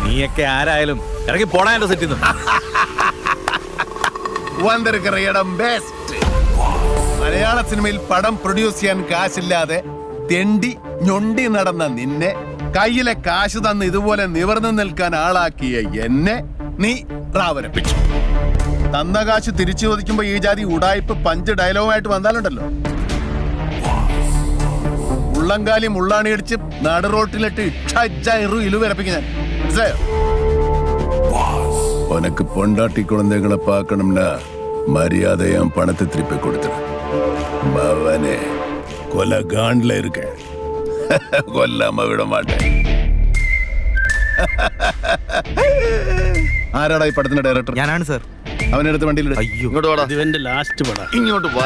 നീയൊക്കെ ആരായാലും ഇറങ്ങി പോടാ എന്റെ സെറ്റിൽ നിന്ന്. വന്നിരിക്കുന്ന ഇടം ബെസ്റ്റ്. മലയാള സിനിമയിൽ പടം പ്രൊഡ്യൂസ് ചെയ്യാൻ കാശില്ലാതെ തെണ്ടി ഞൊണ്ടി നടന്ന നിന്നെ കയ്യിലെ കാശ് തന്ന് ഇതുപോലെ നിവർന്നു നിൽക്കാൻ ആളാക്കിയ എന്നെ നീ റാവരപ്പിച്ചു. തന്ന കാശ് തിരിച്ചു ചോദിക്കുമ്പോ ഈ ജാതി ഉടായ്പ് പഞ്ച് ഡയലോഗുമായിട്ട് വന്നാലുണ്ടല്ലോ, ഉള്ളംകാലി മുള്ളാണിയടിച്ച് നടുറോട്ടിലിട്ട് ഇലുവരപ്പിക്കും ഞാൻ. മനസ്സിലായോ? உனக்கு பொண்டாட்டி குழந்தைகளை பார்க்கணும்னா மரியாதையா பணத்தை திருப்பி கொடுத்துரு. மவனே கொலை காண்ட்ல இருக்க, കൊല്ലാമ വിട മാട്ടേ. ആരാടാ ഈ പടത്തിന്റെ ഡയറക്ടർ? ഞാനാണ് സാർ. അവനെടുത്ത് വണ്ടിയിലിടും. അയ്യോ, ഇങ്ങോട്ട് വാടാ. ഇവന്റെ ലാസ്റ്റ് പടം. ഇങ്ങോട്ട് വാ.